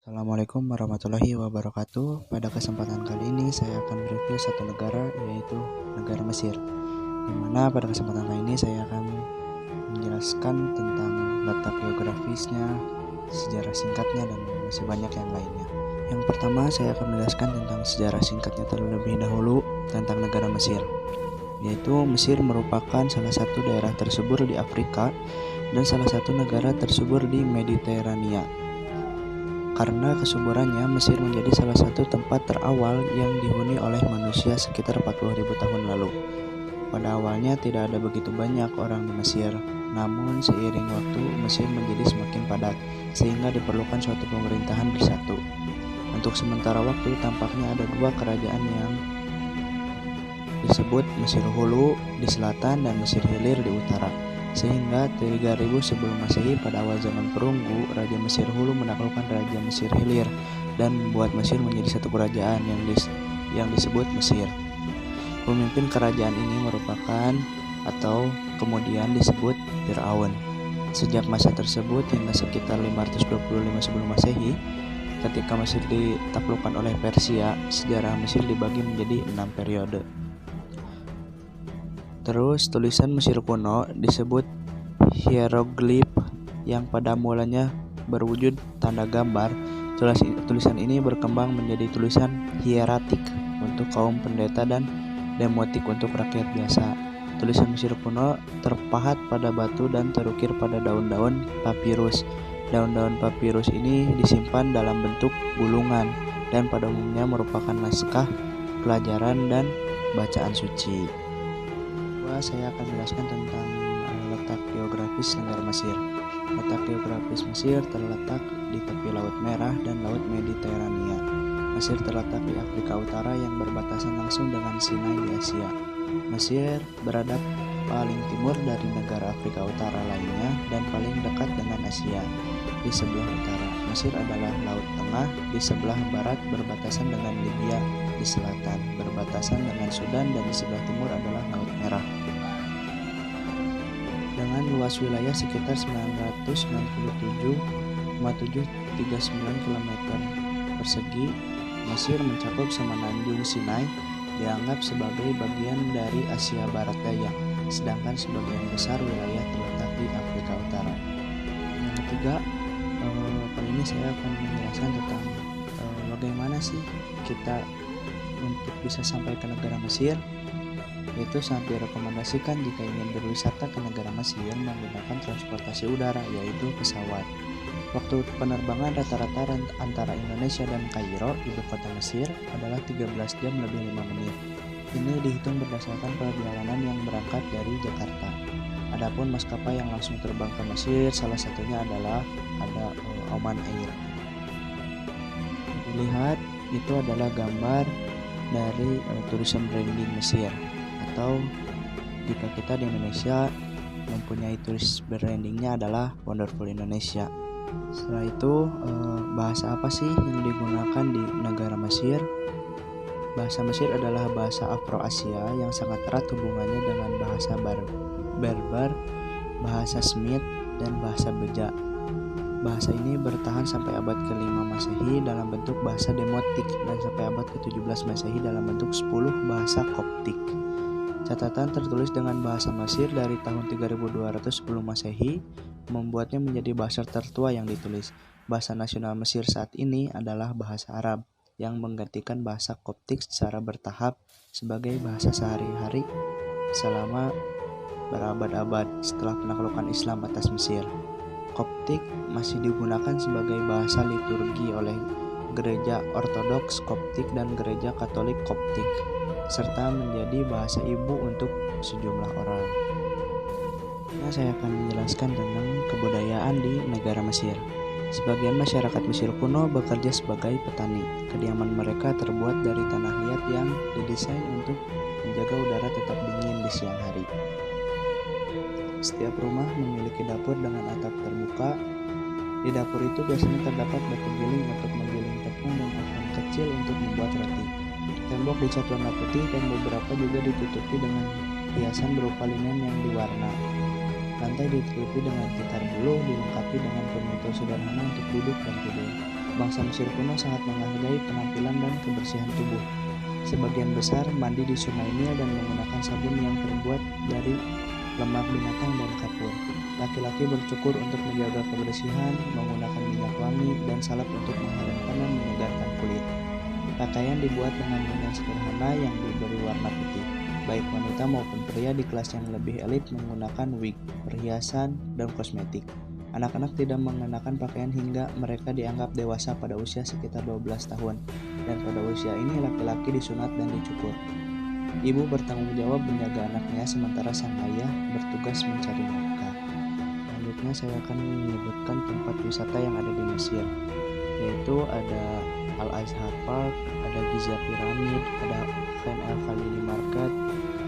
Assalamualaikum warahmatullahi wabarakatuh. Pada kesempatan kali ini saya akan mereview satu negara, yaitu negara Mesir. Di mana pada kesempatan kali ini saya akan menjelaskan tentang letak geografisnya, sejarah singkatnya, dan masih banyak yang lainnya. Yang pertama saya akan menjelaskan tentang sejarah singkatnya terlebih dahulu tentang negara Mesir. Yaitu Mesir merupakan salah satu daerah tersubur di Afrika dan salah satu negara tersubur di Mediterania. Karena kesuburannya, Mesir menjadi salah satu tempat terawal yang dihuni oleh manusia sekitar 40.000 tahun lalu. Pada awalnya tidak ada begitu banyak orang di Mesir, namun seiring waktu Mesir menjadi semakin padat, sehingga diperlukan suatu pemerintahan bersatu. Untuk sementara waktu tampaknya ada dua kerajaan yang disebut Mesir Hulu di selatan dan Mesir Hilir di utara. Sehingga 3000 sebelum Masehi pada awal zaman perunggu, Raja Mesir Hulu menaklukkan Raja Mesir Hilir dan membuat Mesir menjadi satu kerajaan yang disebut Mesir. Pemimpin kerajaan ini merupakan atau kemudian disebut Firaun. Sejak masa tersebut hingga sekitar 525 sebelum Masehi, ketika Mesir ditaklukkan oleh Persia, sejarah Mesir dibagi menjadi 6 periode. Terus tulisan Mesir kuno disebut hieroglif yang pada mulanya berwujud tanda gambar. Tulisan ini berkembang menjadi tulisan hieratik untuk kaum pendeta dan demotik untuk rakyat biasa. Tulisan Mesir kuno terpahat pada batu dan terukir pada daun-daun papirus. Daun-daun papirus ini disimpan dalam bentuk gulungan dan pada umumnya merupakan naskah pelajaran dan bacaan suci. Saya akan menjelaskan tentang letak geografis negara Mesir. Letak geografis Mesir terletak di tepi Laut Merah dan Laut Mediterania. Mesir terletak di Afrika Utara yang berbatasan langsung dengan Sinai di Asia. Mesir berada paling timur dari negara Afrika Utara lainnya dan paling dekat dengan Asia di sebelah utara. Mesir adalah Laut Tengah di sebelah barat berbatasan dengan Libya di selatan, berbatasan dengan Sudan, dan di sebelah timur adalah Laut Merah. Dengan luas wilayah sekitar 997,739 km persegi, Mesir mencakup semenanjung Sinai, dianggap sebagai bagian dari Asia Barat Daya, sedangkan sebagian besar wilayah terletak di Afrika Utara. Yang ketiga, kali ini saya akan menjelaskan tentang bagaimana sih kita untuk bisa sampai ke negara Mesir. Itu sangat direkomendasikan jika ingin berwisata ke negara Mesir menggunakan transportasi udara, yaitu pesawat. Waktu penerbangan rata-rata antara Indonesia dan Kairo, ibu kota Mesir, adalah 13 jam lebih 5 menit. Ini dihitung berdasarkan perjalanan yang berangkat dari Jakarta. Adapun maskapai yang langsung terbang ke Mesir, salah satunya adalah ada Oman Air. Dilihat, itu adalah gambar dari tourism branding Mesir. Atau jika kita di Indonesia mempunyai turis brandingnya adalah Wonderful Indonesia. Setelah itu, bahasa apa sih yang digunakan di negara Mesir? Bahasa Mesir adalah bahasa Afro-Asia yang sangat erat hubungannya dengan bahasa Berber, bahasa Semit, dan bahasa Beja. Bahasa ini bertahan sampai abad ke-5 Masehi dalam bentuk bahasa Demotik dan sampai abad ke-17 Masehi dalam bentuk 10 bahasa Koptik. Catatan tertulis dengan bahasa Mesir dari tahun 3200 sebelum Masehi membuatnya menjadi bahasa tertua yang ditulis. Bahasa nasional Mesir saat ini adalah bahasa Arab yang menggantikan bahasa Koptik secara bertahap sebagai bahasa sehari-hari selama berabad-abad setelah penaklukan Islam atas Mesir. Koptik masih digunakan sebagai bahasa liturgi oleh Gereja Ortodoks Koptik dan Gereja Katolik Koptik, serta menjadi bahasa ibu untuk sejumlah orang. Saya akan menjelaskan tentang kebudayaan di negara Mesir. Sebagian masyarakat Mesir kuno bekerja sebagai petani. Kediaman mereka terbuat dari tanah liat yang didesain untuk menjaga udara tetap dingin di siang hari. Setiap rumah memiliki dapur dengan atap terbuka. Di dapur itu biasanya terdapat batu giling untuk menggiling tepung dan oven kecil untuk membuat roti. Tembok dicat warna putih dan beberapa juga ditutupi dengan hiasan berupa linen yang diwarna. Lantai ditutupi dengan tikar bulu, dilengkapi dengan furnitur sederhana untuk duduk dan tidur. Bangsa Mesir kuno sangat menghargai penampilan dan kebersihan tubuh. Sebagian besar mandi di Sungai Nil dan menggunakan sabun yang terbuat dari lemak binatang dan kapur. Laki-laki bercukur untuk menjaga kebersihan, menggunakan minyak wangi dan salep untuk menghaluskan dan menyegarkan kulit. Pakaian dibuat dengan benang sederhana yang diberi warna putih. Baik wanita maupun pria di kelas yang lebih elit menggunakan wig, perhiasan, dan kosmetik. Anak-anak tidak mengenakan pakaian hingga mereka dianggap dewasa pada usia sekitar 12 tahun, dan pada usia ini laki-laki disunat dan dicukur. Ibu bertanggung jawab menjaga anaknya sementara sang ayah bertugas mencari nafkah. Selanjutnya saya akan menyebutkan tempat wisata yang ada di Mesir, yaitu ada Al-Azhar Park, ada Giza Pyramid, ada Khan el-Khalili Market,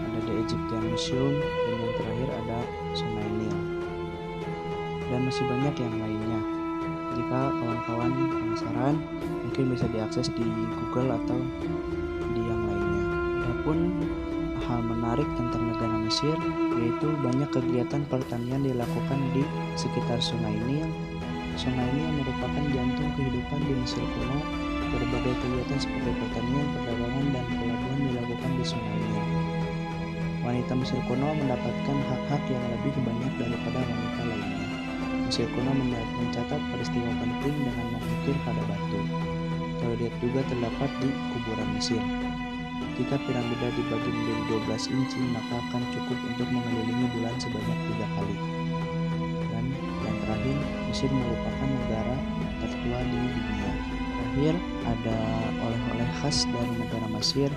ada The Egyptian Museum, dan yang terakhir ada Sungai Nil. Dan masih banyak yang lainnya. Jika kawan-kawan penasaran, mungkin bisa diakses di Google atau di yang lainnya. Adapun hal menarik tentang negara Mesir, yaitu banyak kegiatan pertanian dilakukan di sekitar Sungai Nil. Sungai Nil merupakan jantung kehidupan di Mesir kuno. Berbagai kegiatan seperti pertanian, perdagangan, dan pelabuhan dilakukan di Sungai Nil. Wanita Mesir kuno mendapatkan hak-hak yang lebih banyak daripada wanita lainnya. Mesir kuno mencatat peristiwa penting dengan mengukir pada batu. Toilet juga terdapat di kuburan Mesir. Jika piramida dibagi menjadi 12 inci, maka akan cukup untuk mengelilingi bulan sebanyak 3 kali. Dan yang terakhir, Mesir merupakan negara tertua di dunia. Terakhir, ada oleh-oleh khas dari negara Mesir.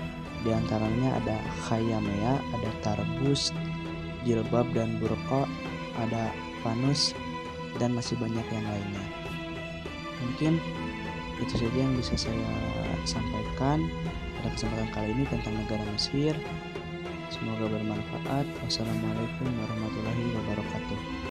Di antaranya ada khayamea, ada tarbus, jilbab dan burqa, ada fanus, dan masih banyak yang lainnya. Mungkin itu saja yang bisa saya sampaikan pada kesempatan kali ini tentang negara Mesir. Semoga bermanfaat. Wassalamualaikum warahmatullahi wabarakatuh.